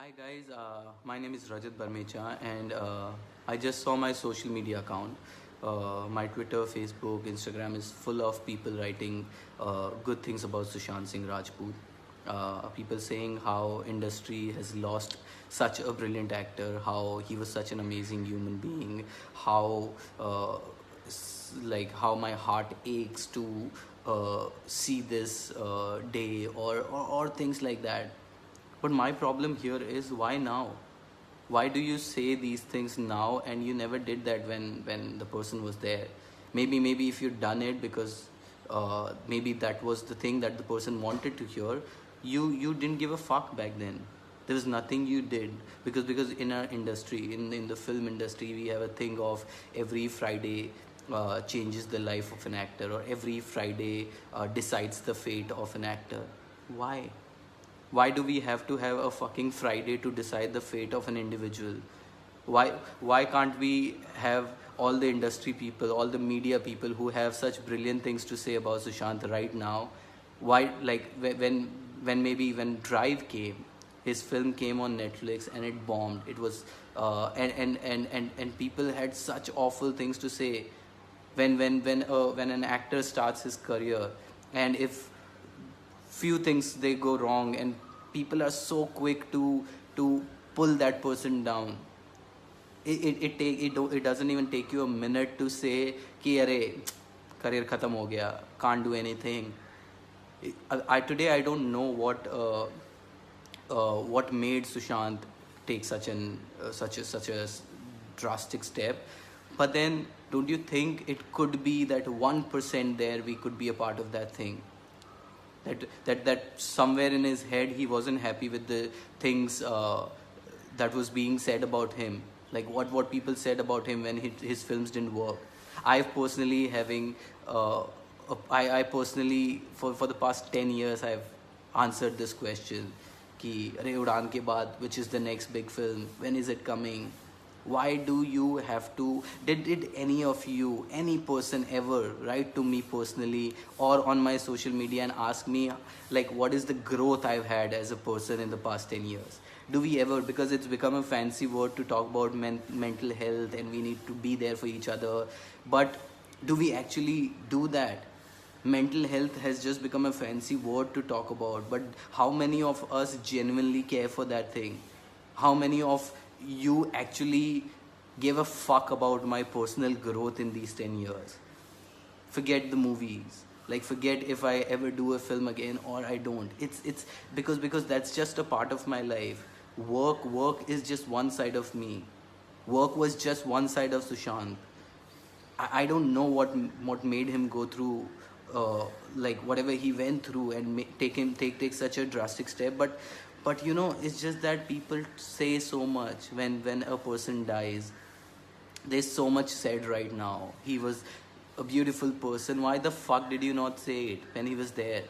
Hi guys, my name is Rajat Barmecha and I just saw my social media account. My Twitter, Facebook, Instagram is full of people writing good things about Sushant Singh Rajput. People saying how industry has lost such a brilliant actor, how he was such an amazing human being, how how my heart aches to see this day or things like that. But my problem here is, why now? Why do you say these things now and you never did that when the person was there? Maybe if you'd done it because maybe that was the thing that the person wanted to hear, you didn't give a fuck back then. There was nothing you did because in our industry, in the film industry, we have a thing of every Friday changes the life of an actor, or every Friday decides the fate of an actor. Why? Why do we have to have a fucking Friday to decide the fate of an individual? Why can't we have all the industry people, all the media people who have such brilliant things to say about Sushant right now? Why, like when Drive came, his film came on Netflix and it bombed. It was and people had such awful things to say when an actor starts his career, and if few things they go wrong and people are so quick to pull that person down. It doesn't even take you a minute to say कि अरे career खत्म हो गया, can't do anything. Today I don't know what made Sushant take such a drastic step. But then, don't you think it could be that 1% there we could be a part of that thing? That somewhere in his head he wasn't happy with the things that was being said about him, like what people said about him when his films didn't work. I've personally having I personally for the past 10 years I've answered this question कि अरे उड़ान के बाद which is the next big film, when is it coming? Why do you have to did any of you, any person ever write to me personally or on my social media and ask me like what is the growth I've had as a person in the past 10 years? Do we ever? Because it's become a fancy word to talk about mental health and we need to be there for each other, but do we actually do that? Mental health has just become a fancy word to talk about, but how many of us genuinely care for that thing? How many of you actually gave a fuck about my personal growth in these 10 years? Forget the movies, like forget if I ever do a film again or I don't. It's because that's just a part of my life. Work is just one side of me. Work was just one side of Sushant. I don't know what made him go through like whatever he went through and take such a drastic step, but you know, it's just that people say so much when a person dies. There's so much said right now. He was a beautiful person. Why the fuck did you not say it when he was there?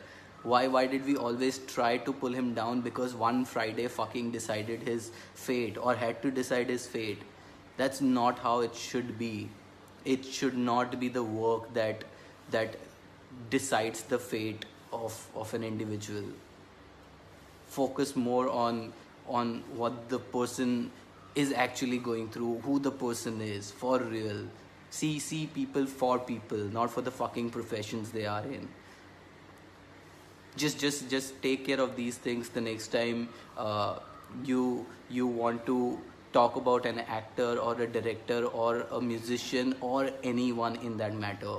Why did we always try to pull him down because one Friday fucking decided his fate or had to decide his fate? That's not how it should be. It should not be the work that decides the fate of an individual. Focus more on what the person is actually going through, who the person is for real. See people for people, not for the fucking professions they are in. Just take care of these things the next time you want to talk about an actor or a director or a musician or anyone in that matter.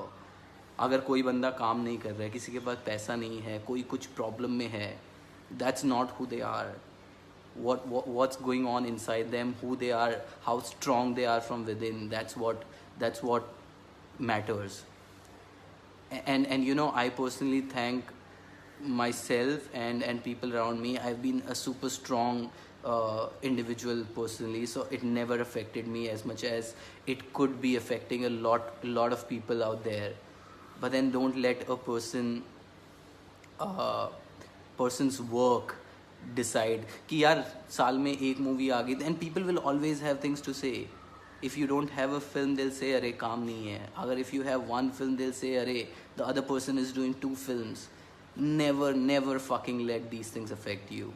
अगर कोई बंदा काम नहीं कर रहा है, किसी के पास पैसा नहीं है, कोई कुछ प्रॉब्लम में है, that's not who they are. What's going on inside them, who they are, how strong they are from within, that's what matters. And you know, I personally thank myself and people around me. I've been a super strong individual personally, so it never affected me as much as it could be affecting a lot of people out there. But then don't let a person's work decide कि यार साल में एक movie आ गई, and people will always have things to say. If you don't have a film, they'll say अरे काम नहीं है. अगर if you have one film, they'll say अरे the other person is doing 2 films. Never fucking let these things affect you.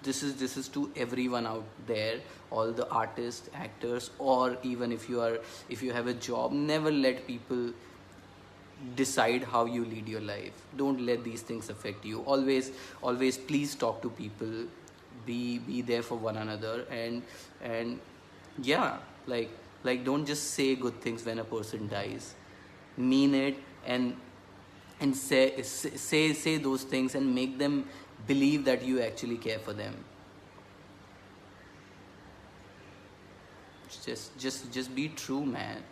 this is to everyone out there, all the artists, actors, or even if you have a job, never let people decide how you lead your life. Don't let these things affect you. Always please talk to people, be there for one another, and yeah, like don't just say good things when a person dies. Mean it, and say those things and make them believe that you actually care for them. Just be true, man.